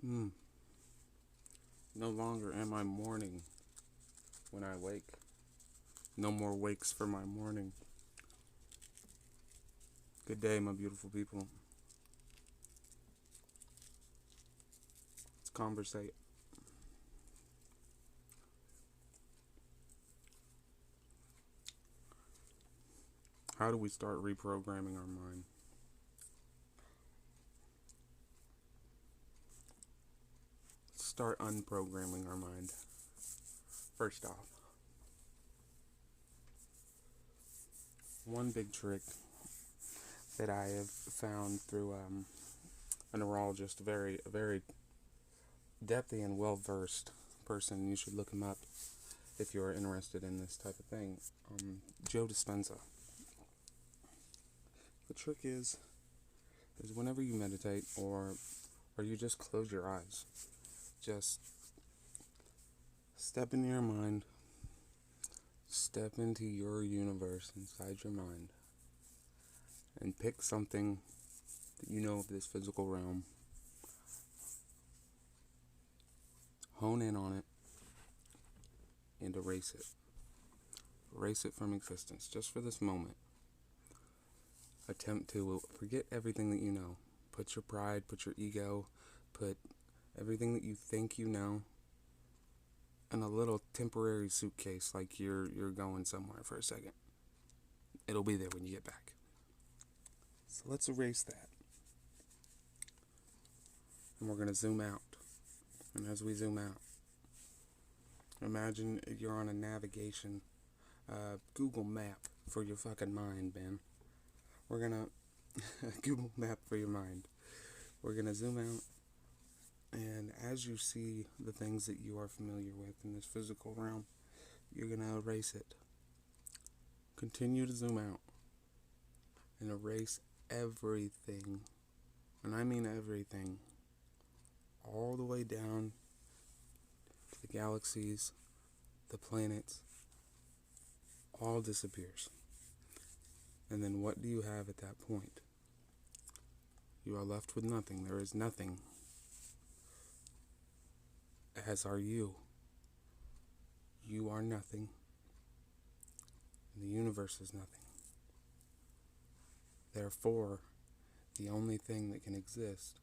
No longer am I mourning when I wake. No more wakes for my morning. Good day, my beautiful people. Let's conversate. How do we start reprogramming our mind? Start unprogramming our mind. First off, one big trick that I have found through a neurologist, a very depthy and well-versed person. You should look him up if you're interested in this type of thing. Joe Dispenza. The trick is whenever you meditate or you just close your eyes, just step into your mind, step into your universe inside your mind, and pick something that you know of this physical realm. Hone in on it and erase it. Erase it from existence, just for this moment. Attempt to forget everything that you know. Put your pride, put your ego, put everything that you think you know in a little temporary suitcase, like you're going somewhere for a second. It'll be there when you get back. So let's erase that. And we're going to zoom out. And as we zoom out, imagine you're on a navigation Google map for your fucking mind, man. We're going to Google map for your mind. We're going to zoom out, and as you see the things that you are familiar with in this physical realm, you're going to erase it. Continue to zoom out and erase everything, and I mean everything, all the way down to the galaxies, the planets, all disappears. And then what do you have at that point? You are left with nothing. There is nothing. As are you. You are nothing. And the universe is nothing. Therefore, the only thing that can exist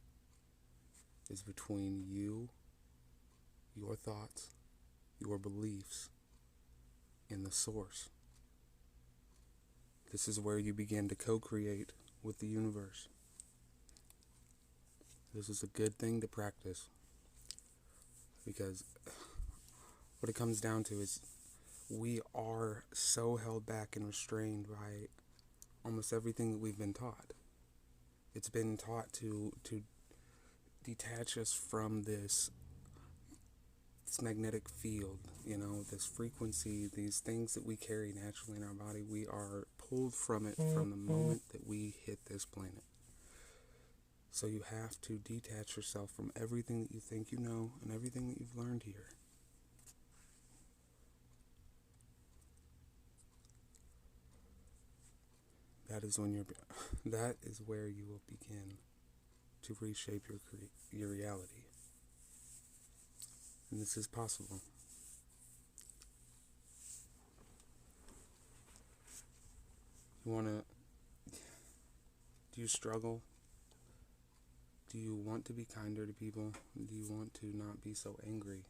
is between you, your thoughts, your beliefs, and the source. This is where you begin to co-create with the universe. This is a good thing to practice, because what it comes down to is we are so held back and restrained by almost everything that we've been taught. It's been taught to detach us from this magnetic field, this frequency, these things that we carry naturally in our body. We are pulled from it from the moment that we hit this planet. So you have to detach yourself from everything that you think you know and everything that you've learned here. That is where you will begin to reshape your reality. And this is possible. Do you struggle? Do you want to be kinder to people? Do you want to not be so angry?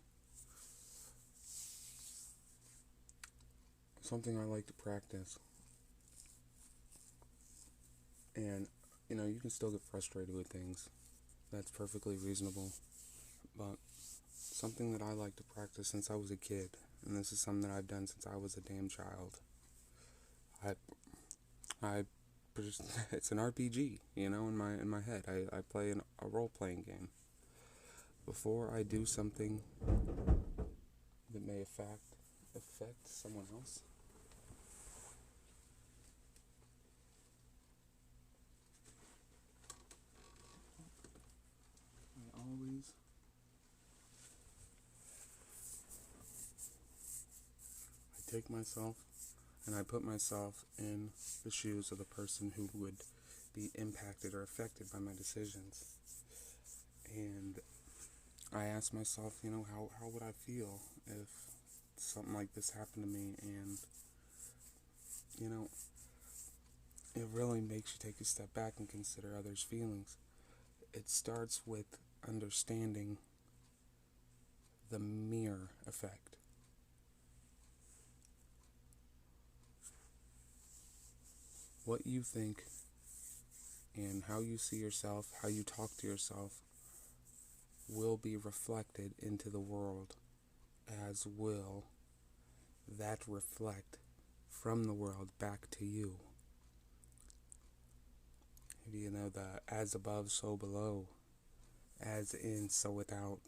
Something I like to practice. And, you can still get frustrated with things. That's perfectly reasonable. But something that I like to practice since I was a kid, and this is something that I've done since I was a damn child. It's an RPG, in my head. I play a role-playing game. Before I do something that may affect someone else, I take myself and I put myself in the shoes of the person who would be impacted or affected by my decisions. And I ask myself, how would I feel if something like this happened to me? And, you know, it really makes you take a step back and consider others' feelings. It starts with understanding the mirror effect. What you think and how you see yourself, how you talk to yourself, will be reflected into the world, as will that reflect from the world back to you. The as above, so below, as in, so without.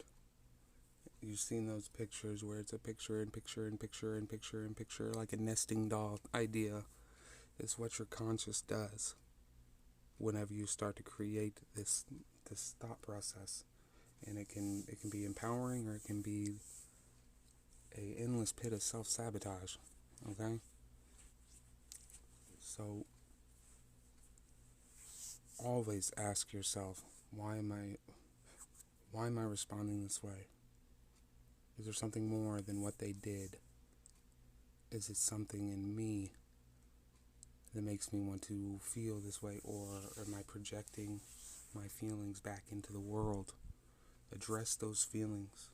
You've seen those pictures where it's a picture and picture and picture and picture and picture, like a nesting doll idea. It's what your conscious does whenever you start to create this thought process. And it can be empowering, or it can be a endless pit of self-sabotage. Okay? So always ask yourself, why am I responding this way? Is there something more than what they did? Is it something in me that makes me want to feel this way, or am I projecting my feelings back into the world? Address those feelings.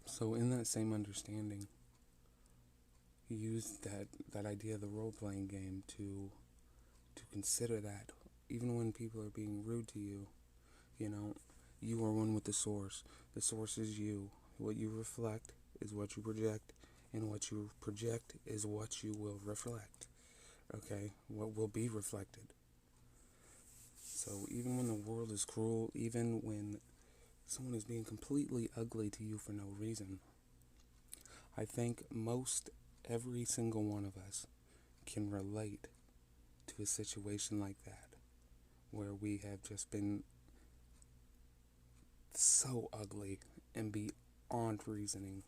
So in that same understanding, use that idea of the role-playing game to consider that even when people are being rude to you, you are one with the source. The source is you. What you reflect is what you project, and what you project is what you will reflect. Okay? What will be reflected. So even when the world is cruel, even when someone is being completely ugly to you for no reason, I think most every single one of us can relate to a situation like that, where we have just been so ugly and beyond reasoning,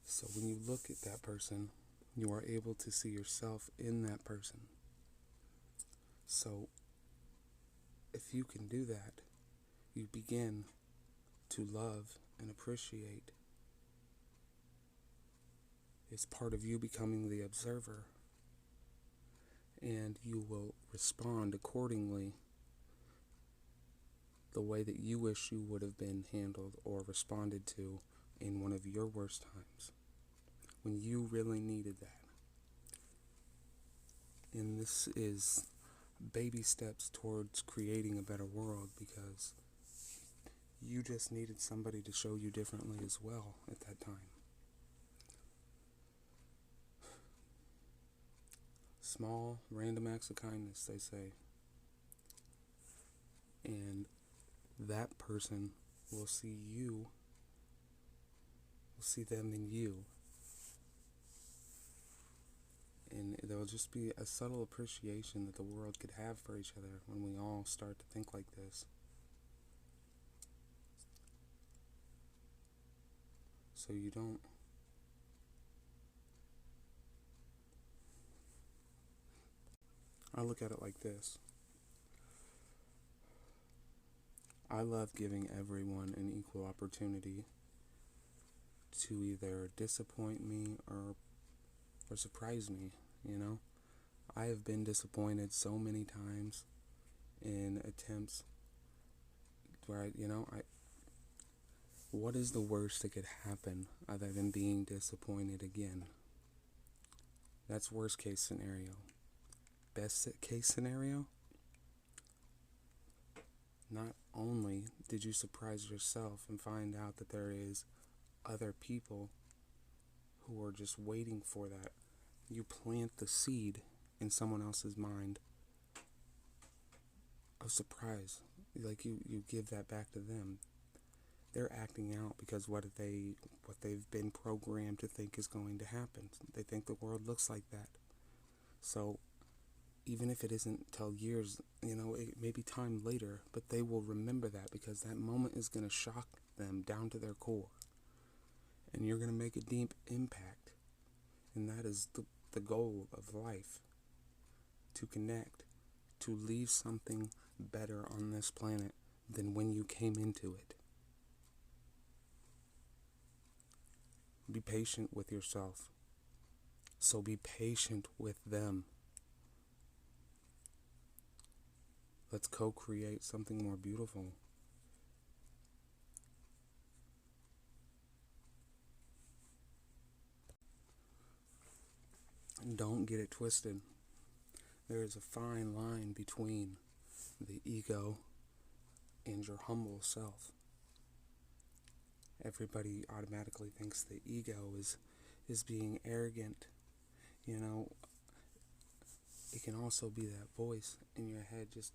So when you look at that person, you are able to see yourself in that person. So if you can do that, you begin to love and appreciate. It's part of you becoming the observer, and you will respond accordingly the way that you wish you would have been handled or responded to in one of your worst times, when you really needed that. And this is baby steps towards creating a better world, because you just needed somebody to show you differently as well at that time. Small, random acts of kindness, they say. And that person will see them in you. And there will just be a subtle appreciation that the world could have for each other when we all start to think like this. So you don't I look at it like this. I love giving everyone an equal opportunity to either disappoint me or surprise me, I have been disappointed so many times in attempts where what is the worst that could happen other than being disappointed again? That's worst case scenario. Best case scenario? Not only did you surprise yourself and find out that there is other people who are just waiting for that, you plant the seed in someone else's mind of surprise. Like you give that back to them. They're acting out because what they've been programmed to think is going to happen. They think the world looks like that. So even if it isn't till years, it may be time later, but they will remember that, because that moment is going to shock them down to their core. And you're going to make a deep impact. And that is the goal of life. To connect. To leave something better on this planet than when you came into it. Be patient with yourself. So be patient with them. Let's co-create something more beautiful. And don't get it twisted. There is a fine line between the ego and your humble self. Everybody automatically thinks the ego is being arrogant. You know, it can also be that voice in your head just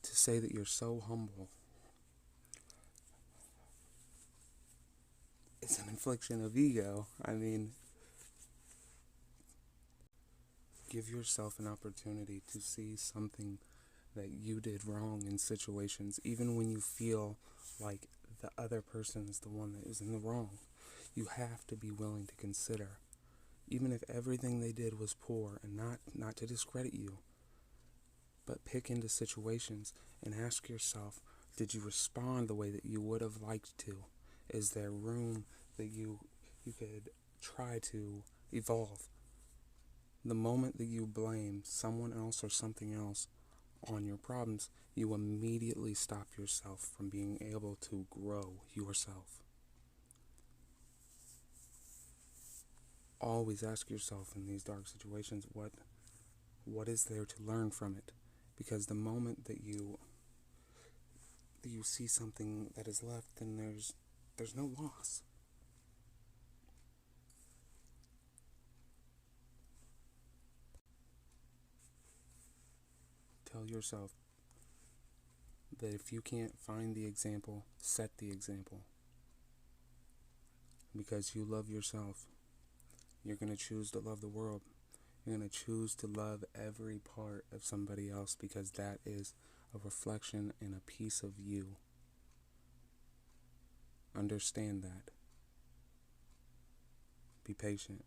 to say that you're so humble. It's an infliction of ego. I mean, give yourself an opportunity to see something that you did wrong in situations, even when you feel like the other person is the one that is in the wrong. You have to be willing to consider, even if everything they did was poor, and not to discredit you, but pick into situations and ask yourself, did you respond the way that you would have liked to? Is there room that you could try to evolve? The moment that you blame someone else or something else on your problems, you immediately stop yourself from being able to grow yourself. Always ask yourself in these dark situations, what is there to learn from it? Because the moment that you see something that is left, then there's no loss. Tell yourself that if you can't find the example, set the example. Because you love yourself, you're going to choose to love the world. You're going to choose to love every part of somebody else, because that is a reflection and a piece of you. Understand that. Be patient.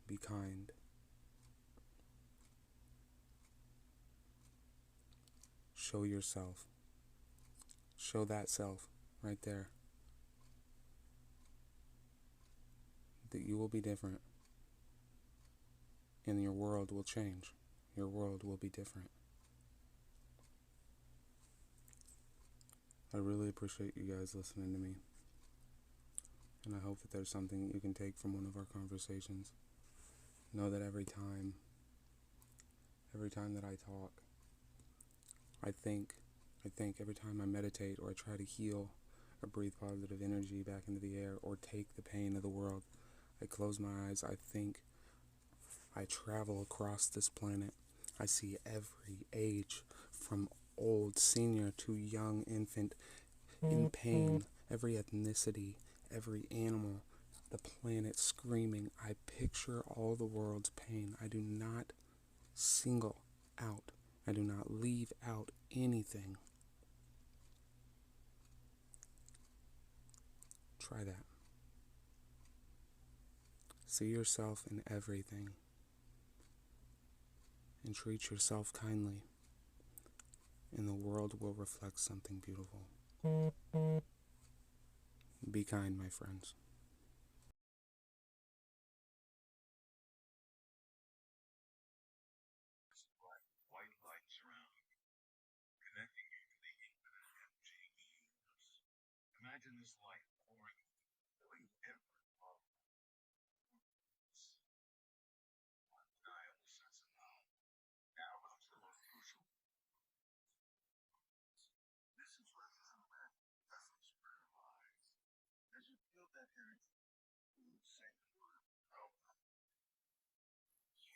Be kind. Show yourself. Show that self right there. That you will be different. And your world will change. Your world will be different. I really appreciate you guys listening to me. And I hope that there's something you can take from one of our conversations. Know that every time that I talk, I think every time I meditate or I try to heal or breathe positive energy back into the air or take the pain of the world, I close my eyes, I think, I travel across this planet. I see every age, from old senior to young infant, in pain, every ethnicity, every animal, the planet screaming. I picture all the world's pain. I do not single out. I do not leave out anything. Try that. See yourself in everything. And treat yourself kindly. And the world will reflect something beautiful. Be kind, my friends.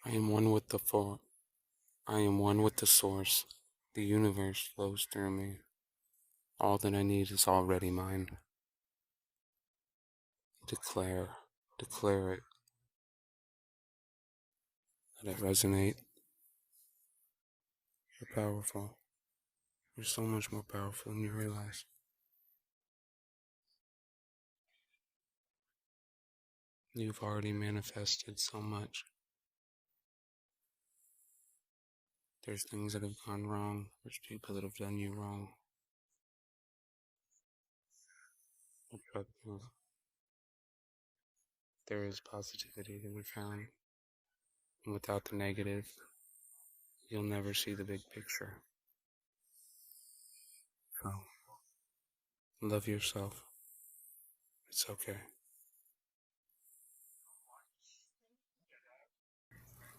I am one with the thought. I am one with the source. The universe flows through me. All that I need is already mine. Declare it. Let it resonate. You're powerful. You're so much more powerful than you realize. You've already manifested so much. There's things that have gone wrong. There's people that have done you wrong. But there is positivity to be found. And without the negative, you'll never see the big picture. So, love yourself. It's okay.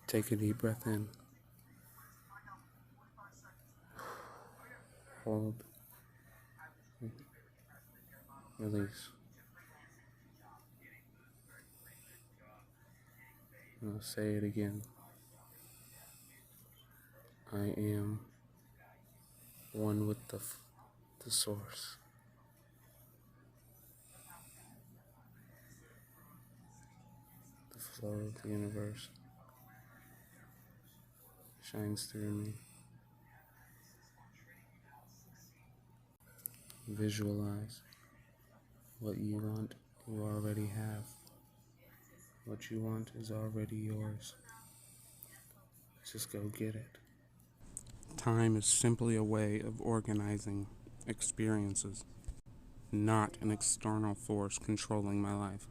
Take a deep breath in. Hold. Release. I'll say it again. I am one with the source. The flow of the universe shines through me. Visualize what you want, you already have. What you want is already yours. Just go get it. Time is simply a way of organizing experiences, not an external force controlling my life.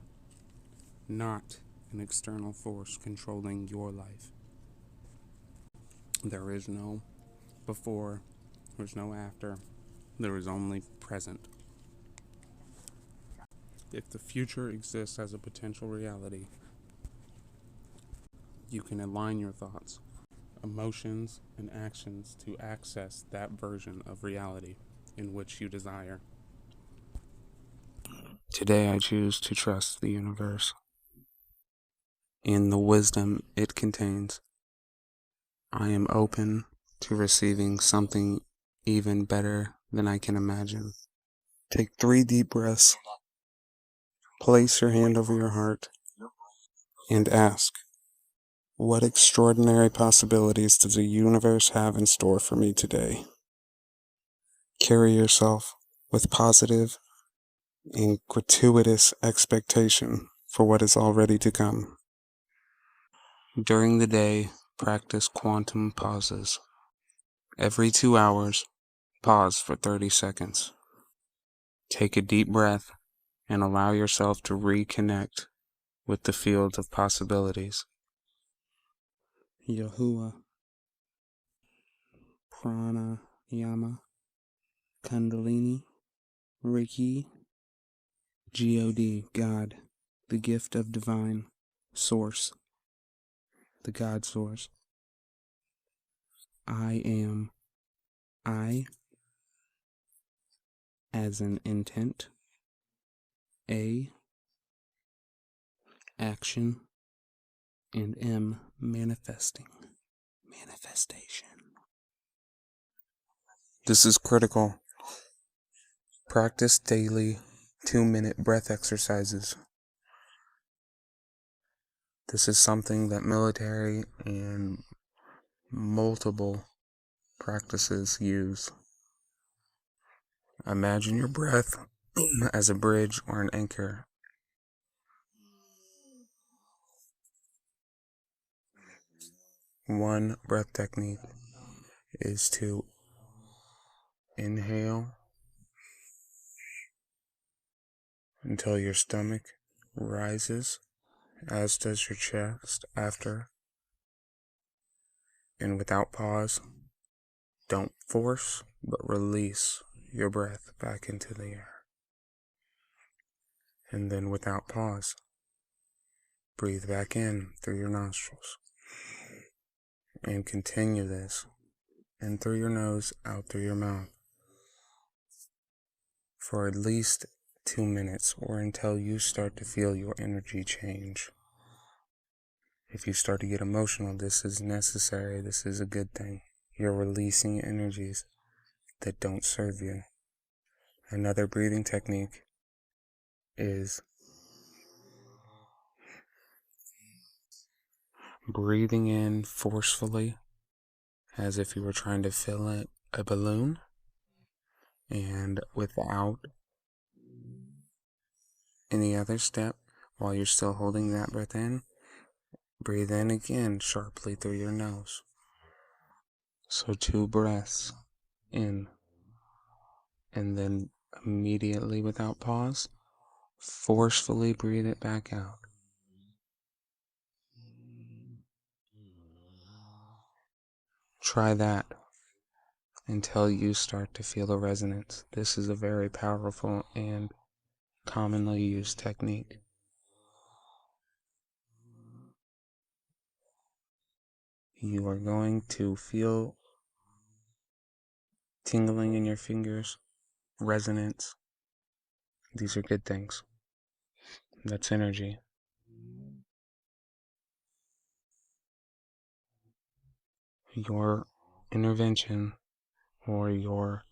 Not an external force controlling your life. There is no before, there's no after, there is only present. If the future exists as a potential reality, you can align your thoughts, emotions, and actions to access that version of reality in which you desire. Today I choose to trust the universe in the wisdom it contains. I am open to receiving something even better than I can imagine. Take 3 deep breaths. Place your hand over your heart and ask, what extraordinary possibilities does the universe have in store for me today? Carry yourself with positive and gratuitous expectation for what is already to come. During the day, practice quantum pauses. Every 2 hours, pause for 30 seconds. Take a deep breath and allow yourself to reconnect with the field of possibilities. Yahuwah, Pranayama, Kundalini, Reiki, God, God, the gift of divine, Source, the God Source. I am, I, as an intent, A, action, and M, manifesting, manifestation. This is critical. Practice daily 2-minute breath exercises. This is something that military and multiple practices use. Imagine your breath as a bridge or an anchor. One breath technique is to inhale until your stomach rises, as does your chest after, and without pause. Don't force, but release your breath back into the air. And then without pause, breathe back in through your nostrils. And continue this in through your nose, out through your mouth for at least 2 minutes or until you start to feel your energy change. If you start to get emotional, this is necessary. This is a good thing. You're releasing energies that don't serve you. Another breathing technique is breathing in forcefully as if you were trying to fill a balloon, and without any other step, While you're still holding that breath in, breathe in again sharply through your nose. So 2 breaths in, and then immediately without pause, forcefully breathe it back out. Try that until you start to feel a resonance. This is a very powerful and commonly used technique. You are going to feel tingling in your fingers, resonance. These are good things. That's energy. Your intervention or your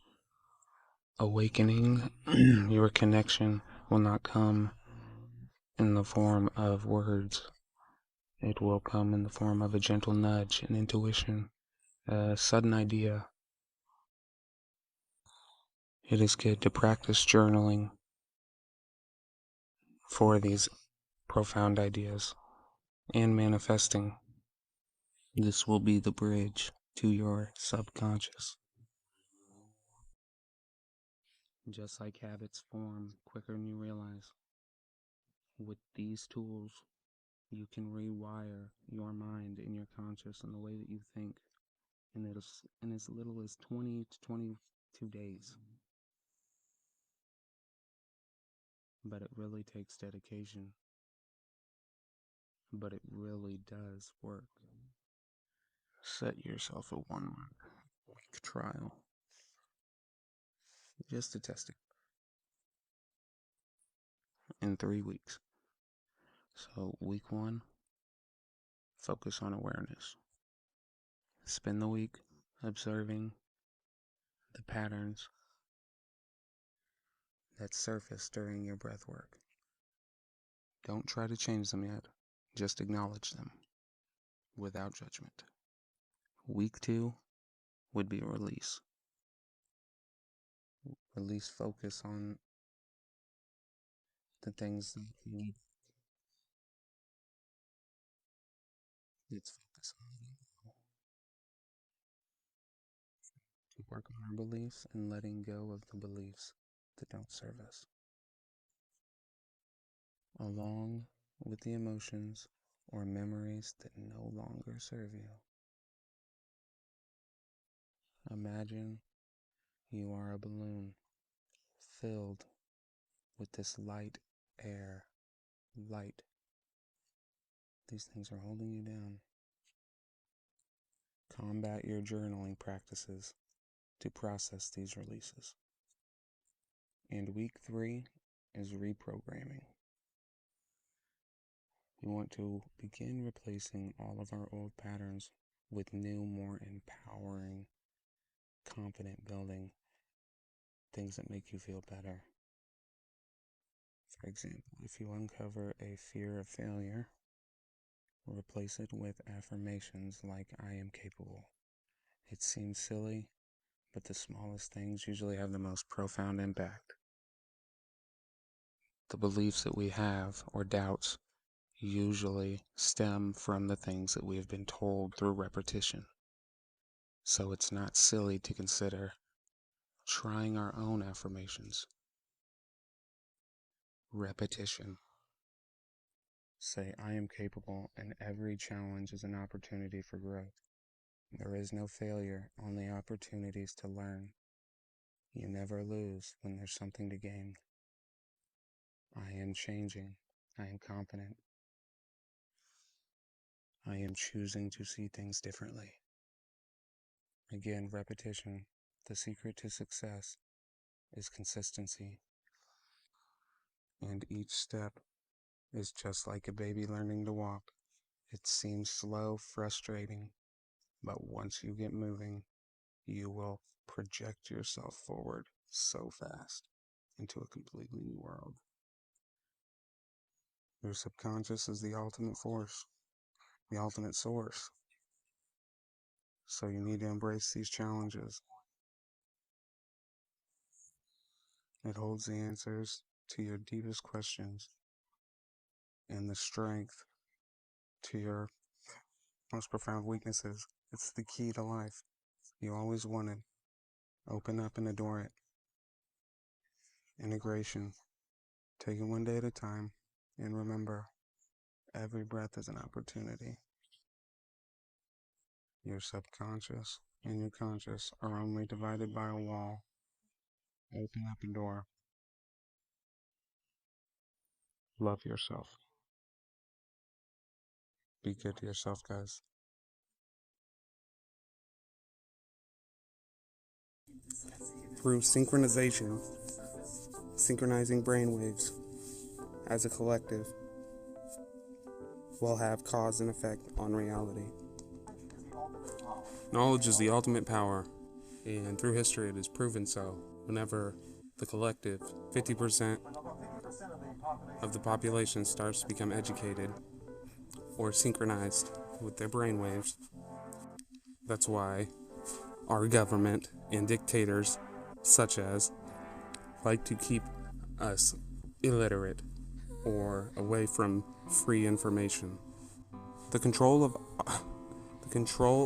awakening, your connection will not come in the form of words. It will come in the form of a gentle nudge, an intuition, a sudden idea. It is good to practice journaling for these profound ideas and manifesting. This will be the bridge to your subconscious. Just like habits form quicker than you realize, with these tools, you can rewire your mind and your conscious and the way that you think in as little as 20 to 22 days. But it really takes dedication. But it really does work. Set yourself a 1 week trial just to test it in 3 weeks. So week 1, focus on awareness. Spend the week observing the patterns that surface during your breath work. Don't try to change them yet. Just acknowledge them without judgment. Week 2 would be release. Release focus on the things that you need. Let's focus on letting go. To work on our beliefs and letting go of the beliefs that don't serve us, along with the emotions or memories that no longer serve you. Imagine you are a balloon filled with this light air, light. These things are holding you down. Combat your journaling practices to process these releases. And week 3 is reprogramming. We want to begin replacing all of our old patterns with new, more empowering, confident building things that make you feel better. For example, if you uncover a fear of failure, replace it with affirmations like I am capable. It seems silly, but the smallest things usually have the most profound impact. The beliefs that we have, or doubts, usually stem from the things that we have been told through repetition. So it's not silly to consider trying our own affirmations. Repetition. Say, I am capable, and every challenge is an opportunity for growth. There is no failure, only opportunities to learn. You never lose when there's something to gain. I am changing. I am confident. I am choosing to see things differently. Again, repetition. The secret to success is consistency. And each step is just like a baby learning to walk. It seems slow, frustrating, but once you get moving, you will project yourself forward so fast into a completely new world. Your subconscious is the ultimate force, the ultimate source. So you need to embrace these challenges. It holds the answers to your deepest questions. and the strength to your most profound weaknesses. It's the key to life. You always wanted. Open up and adore it. Integration. Take it one day at a time, and remember, every breath is an opportunity. Your subconscious and your conscious are only divided by a wall. Open up a door. Love yourself. Be good to yourself, guys. Through synchronization, synchronizing brainwaves as a collective will have cause and effect on reality. Knowledge is the ultimate power, and through history it is proven so. Whenever the collective, 50% of the population, starts to become educated or synchronized with their brainwaves, that's why our government and dictators, such as, like to keep us illiterate or away from free information. The control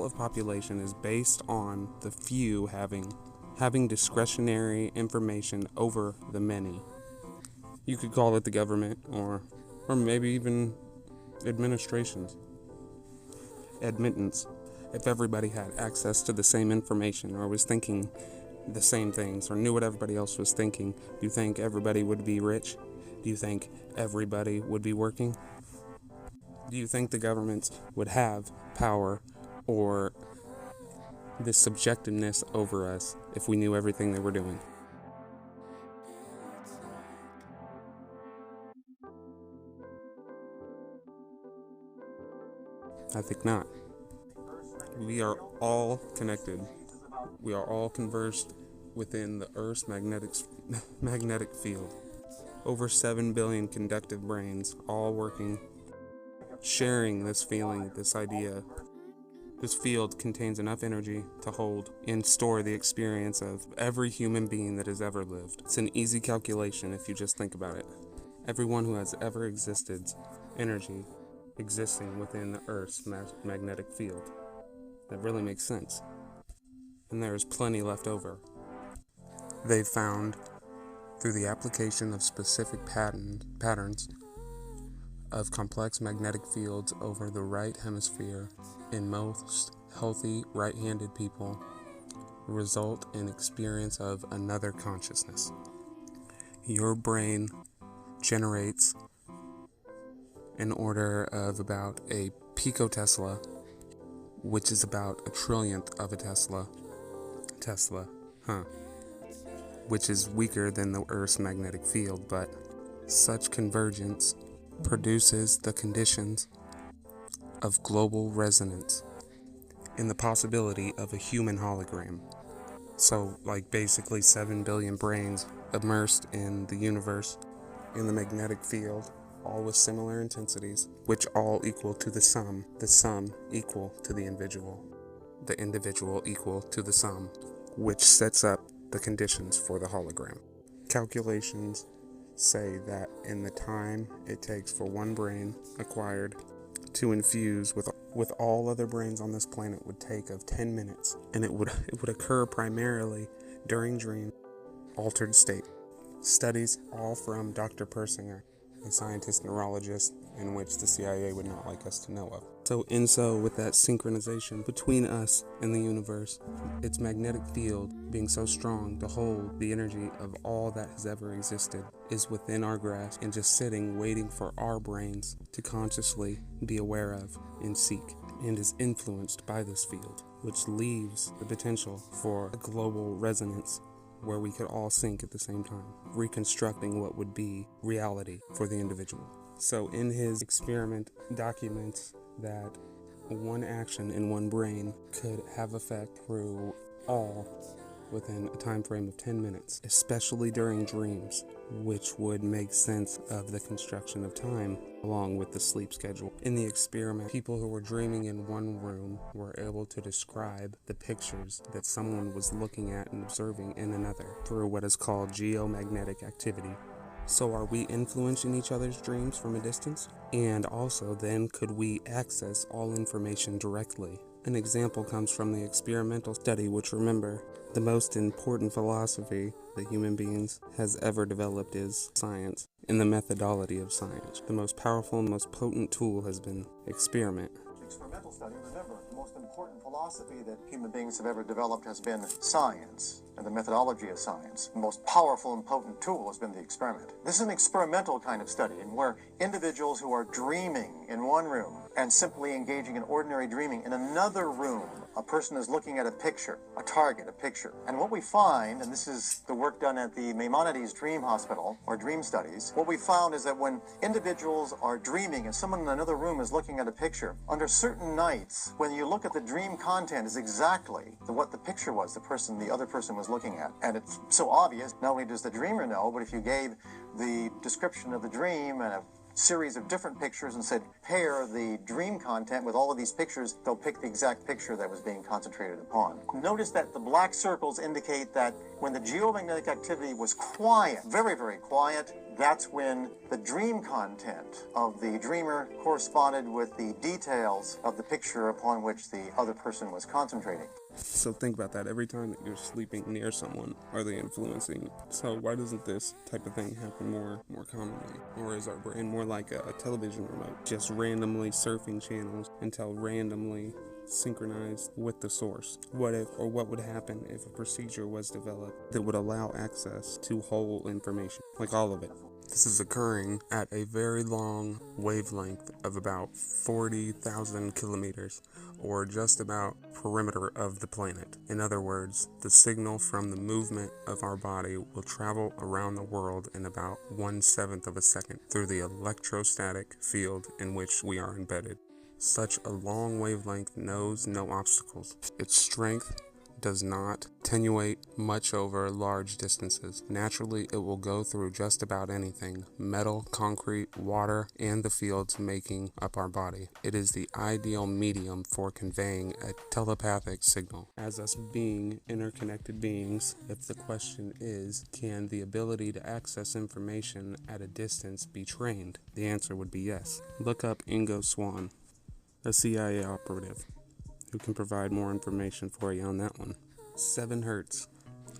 of population is based on the few having discretionary information over the many. You could call it the government or maybe even administrations. Admittance. If everybody had access to the same information or was thinking the same things or knew what everybody else was thinking, do you think everybody would be rich? Do you think everybody would be working? Do you think the governments would have power or this subjectiveness over us if we knew everything they were doing? I think not. We are all connected. We are all conversed within the Earth's magnetic field. Over 7 billion conductive brains, all working, sharing this feeling, this idea. This field contains enough energy to hold and store the experience of every human being that has ever lived. It's an easy calculation if you just think about it. Everyone who has ever existed, energy existing within the Earth's magnetic field. That really makes sense. And there is plenty left over. They've found, through the application of specific patterns of complex magnetic fields over the right hemisphere in most healthy right-handed people, result in experience of another consciousness. Your brain generates an order of about a picotesla, which is about a trillionth of a Tesla, which is weaker than the Earth's magnetic field, but such convergence produces the conditions of global resonance and the possibility of a human hologram. So, like basically 7 billion brains immersed in the universe, in the magnetic field, all with similar intensities, which all equal to the sum equal to the individual equal to the sum, which sets up the conditions for the hologram. Calculations say that in the time it takes for one brain acquired to infuse with all other brains on this planet would take of 10 minutes, and it would occur primarily during dream altered state. Studies all from Dr. Persinger, a scientist neurologist in which the CIA would not like us to know of. So with that synchronization between us and the universe, its magnetic field being so strong to hold the energy of all that has ever existed is within our grasp and just sitting waiting for our brains to consciously be aware of and seek, and is influenced by this field, which leaves the potential for a global resonance where we could all sync at the same time, reconstructing what would be reality for the individual. So in his experiment documents that one action in one brain could have effect through all within a time frame of 10 minutes, especially during dreams, which would make sense of the construction of time along with the sleep schedule. In the experiment, people who were dreaming in one room were able to describe the pictures that someone was looking at and observing in another through what is called geomagnetic activity. So are we influencing each other's dreams from a distance? And also then, could we access all information directly? An example comes from the experimental study, which, remember, the most important philosophy that human beings has ever developed is science and the methodology of science. The most powerful and most potent tool has been experiment. Experimental study, remember, the most important philosophy that human beings have ever developed has been science and the methodology of science. The most powerful and potent tool has been the experiment. This is an experimental kind of study, and where individuals who are dreaming in one room and simply engaging in ordinary dreaming in another room, a person is looking at a picture, a target, a picture. And what we find, and this is the work done at the Maimonides Dream Hospital, or Dream Studies, what we found is that when individuals are dreaming and someone in another room is looking at a picture, under certain nights, when you look at the dream content, is exactly what the picture was the other person was looking at. And it's so obvious, not only does the dreamer know, but if you gave the description of the dream and a series of different pictures and said, pair the dream content with all of these pictures, they'll pick the exact picture that was being concentrated upon. Notice that the black circles indicate that when the geomagnetic activity was quiet, very, very quiet, that's when the dream content of the dreamer corresponded with the details of the picture upon which the other person was concentrating. So think about that. Every time that you're sleeping near someone, are they influencing? So why doesn't this type of thing happen more commonly? Or is our brain more like a television remote, just randomly surfing channels until randomly synchronized with the source? What would happen if a procedure was developed that would allow access to whole information, like all of it? This is occurring at a very long wavelength of about 40,000 kilometers, or just about perimeter of the planet. In other words, the signal from the movement of our body will travel around the world in about 1/7 of a second through the electrostatic field in which we are embedded. Such a long wavelength knows no obstacles. Its strength does not attenuate much over large distances. Naturally, it will go through just about anything: metal, concrete, water, and the fields making up our body. It is the ideal medium for conveying a telepathic signal. As us being interconnected beings, if the question is, can the ability to access information at a distance be trained? The answer would be yes. Look up Ingo Swann, a CIA operative, who can provide more information for you on that one. 7 hertz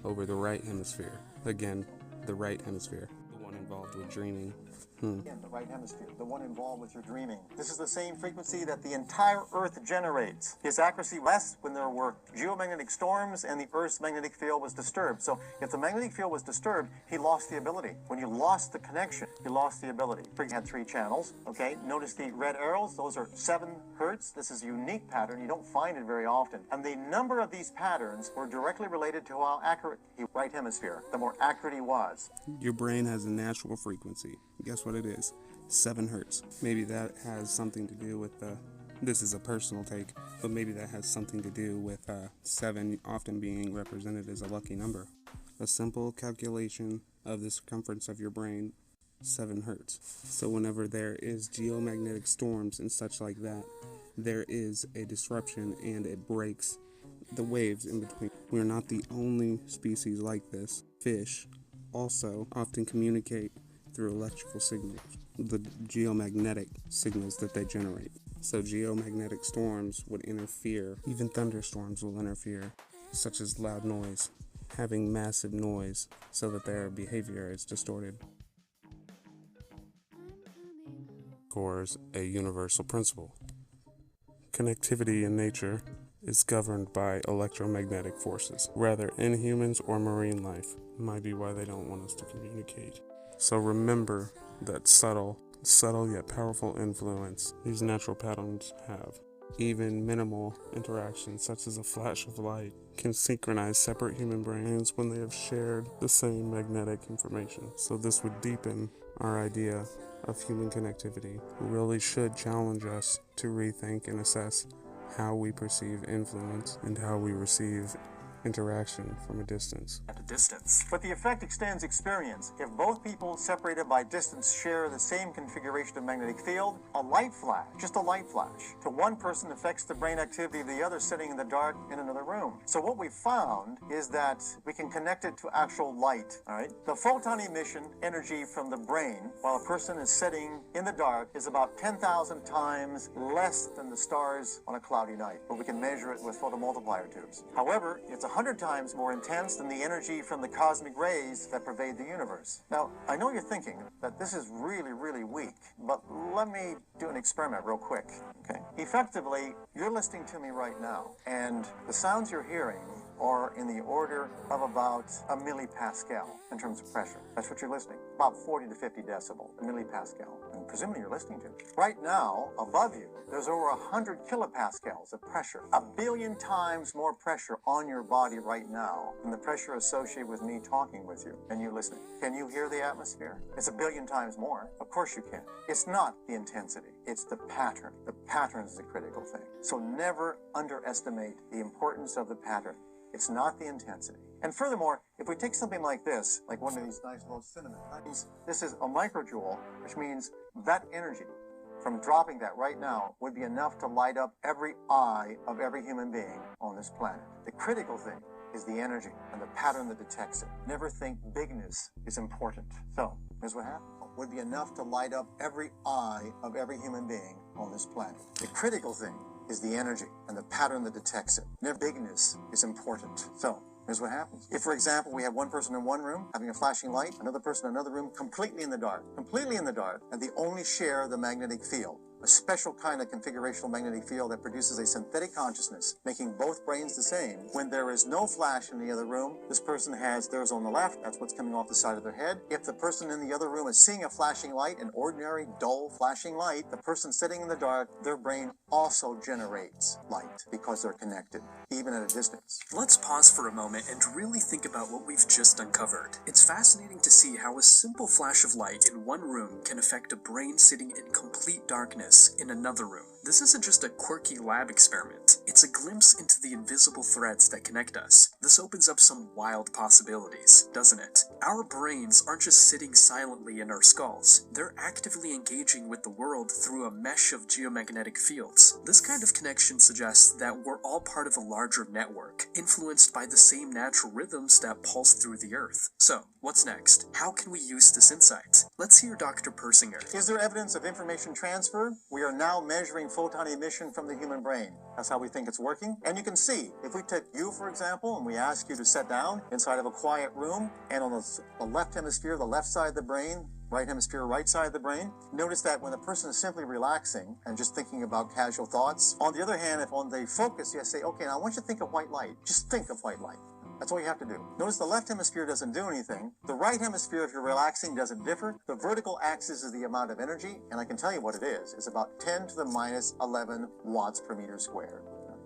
over the right hemisphere. Again, the right hemisphere, the one involved with dreaming. Again, the right hemisphere, the one involved with your dreaming. This is the same frequency that the entire Earth generates. His accuracy less when there were geomagnetic storms and the Earth's magnetic field was disturbed. So if the magnetic field was disturbed, he lost the ability. When you lost the connection, you lost the ability. He had 3 channels, okay? Notice the red arrows, those are 7 hertz. This is a unique pattern. You don't find it very often. And the number of these patterns were directly related to how accurate the right hemisphere, the more accurate he was. Your brain has a natural frequency. Guess what it is? 7 hertz. Maybe that has something to do with this is a personal take, but maybe that has something to do with 7 often being represented as a lucky number. A simple calculation of the circumference of your brain, 7 hertz. So whenever there is geomagnetic storms and such like that, there is a disruption and it breaks the waves in between. We're not the only species like this. Fish also often communicate through electrical signals, the geomagnetic signals that they generate. So geomagnetic storms would interfere, even thunderstorms will interfere, such as loud noise, having massive noise so that their behavior is distorted. Scores a universal principle. Connectivity in nature is governed by electromagnetic forces, whether in humans or marine life. Might be why they don't want us to communicate. So remember that subtle yet powerful influence these natural patterns have. Even minimal interactions, such as a flash of light, can synchronize separate human brains when they have shared the same magnetic information. So this would deepen our idea of human connectivity. It really should challenge us to rethink and assess how we perceive influence and how we receive interaction from a distance. At a distance. But the effect extends experience. If both people separated by distance share the same configuration of magnetic field, a light flash, just a light flash, to one person affects the brain activity of the other sitting in the dark in another room. So what we found is that we can connect it to actual light, all right? The photon emission energy from the brain while a person is sitting in the dark is about 10,000 times less than the stars on a cloudy night, but we can measure it with photomultiplier tubes. However, it's 100 times more intense than the energy from the cosmic rays that pervade the universe. Now, I know you're thinking that this is really, really weak, but let me do an experiment real quick, okay? Effectively, you're listening to me right now, and the sounds you're hearing are in the order of about a millipascal in terms of pressure. That's what you're listening. About 40 to 50 decibel, a millipascal. And presumably you're listening to it. Right now, above you, there's over 100 kilopascals of pressure. 1 billion times more pressure on your body right now than the pressure associated with me talking with you and you listening. Can you hear the atmosphere? It's 1 billion times more. Of course you can. It's not the intensity. It's the pattern. The pattern is the critical thing. So never underestimate the importance of the pattern. It's not the intensity. And furthermore, if we take something like this, like one of these nice little cinnamon, this is a microjoule, which means that energy from dropping that right now would be enough to light up every eye of every human being on this planet. The critical thing is the energy and the pattern that detects it. Never think bigness is important. So, here's what happened. It would be enough to light up every eye of every human being on this planet. The critical thing is the energy and the pattern that detects it. Their bigness is important. So, here's what happens. If, for example, we have one person in one room having a flashing light, another person in another room completely in the dark, and they only share the magnetic field, a special kind of configurational magnetic field that produces a synthetic consciousness, making both brains the same. When there is no flash in the other room, this person has theirs on the left, that's what's coming off the side of their head. If the person in the other room is seeing a flashing light, an ordinary, dull, flashing light, the person sitting in the dark, their brain also generates light because they're connected, even at a distance. Let's pause for a moment and really think about what we've just uncovered. It's fascinating to see how a simple flash of light in one room can affect a brain sitting in complete darkness in another room. This isn't just a quirky lab experiment. It's a glimpse into the invisible threads that connect us. This opens up some wild possibilities, doesn't it? Our brains aren't just sitting silently in our skulls. They're actively engaging with the world through a mesh of geomagnetic fields. This kind of connection suggests that we're all part of a larger network, influenced by the same natural rhythms that pulse through the Earth. So, what's next? How can we use this insight? Let's hear Dr. Persinger. Is there evidence of information transfer? We are now measuring photon emission from the human brain. That's how we think it's working. And you can see, if we take you, for example, and we ask you to sit down inside of a quiet room, and on the left hemisphere, the left side of the brain, right hemisphere, right side of the brain, notice that when the person is simply relaxing and just thinking about casual thoughts, on the other hand, if on they focus, you say, okay, now I want you to think of white light. Just think of white light. That's all you have to do. Notice the left hemisphere doesn't do anything. The right hemisphere, if you're relaxing, doesn't differ. The vertical axis is the amount of energy, and I can tell you what it is. It's about 10 to the minus 11 watts per meter squared.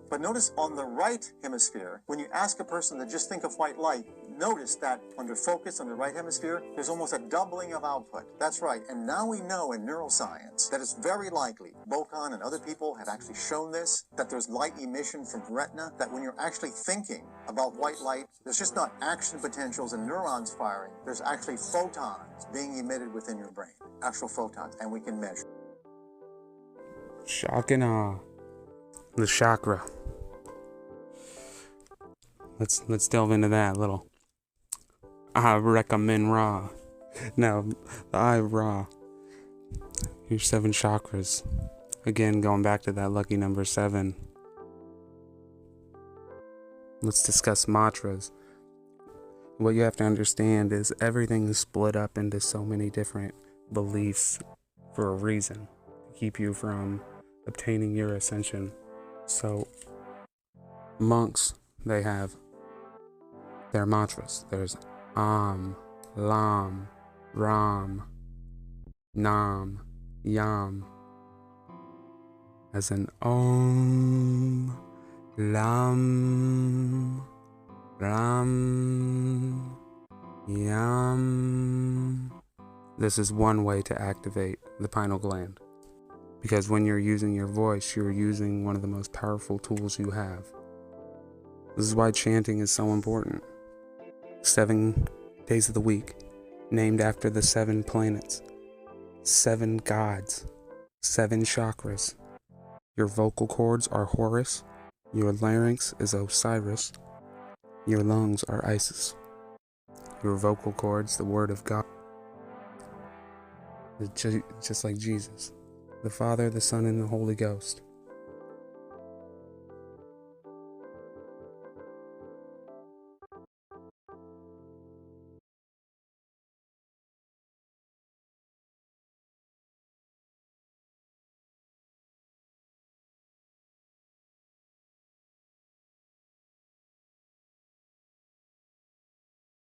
But notice on the right hemisphere, when you ask a person to just think of white light, notice that under focus on the right hemisphere, there's almost a doubling of output. That's right. And now we know in neuroscience that it's very likely, Bocan and other people have actually shown this, that there's light emission from retina, that when you're actually thinking about white light, there's just not action potentials and neurons firing. There's actually photons being emitted within your brain, actual photons, and we can measure. Shock and awe. The chakra. Let's delve into that a little. I recommend raw. No, I raw. Your 7 chakras. Again, going back to that lucky number 7. Let's discuss mantras. What you have to understand is everything is split up into so many different beliefs for a reason. To keep you from obtaining your ascension. So, monks, they have their mantras. There's Lam, Ram, Nam, Yam. As in Om, Lam, Ram, Yam. This is one way to activate the pineal gland. Because when you're using your voice, you're using one of the most powerful tools you have. This is why chanting is so important. 7 days of the week, named after the 7 planets, 7 gods, 7 chakras. Your vocal cords are Horus, your larynx is Osiris, your lungs are Isis. Your vocal cords, the word of God, just like Jesus, the Father, the Son, and the Holy Ghost.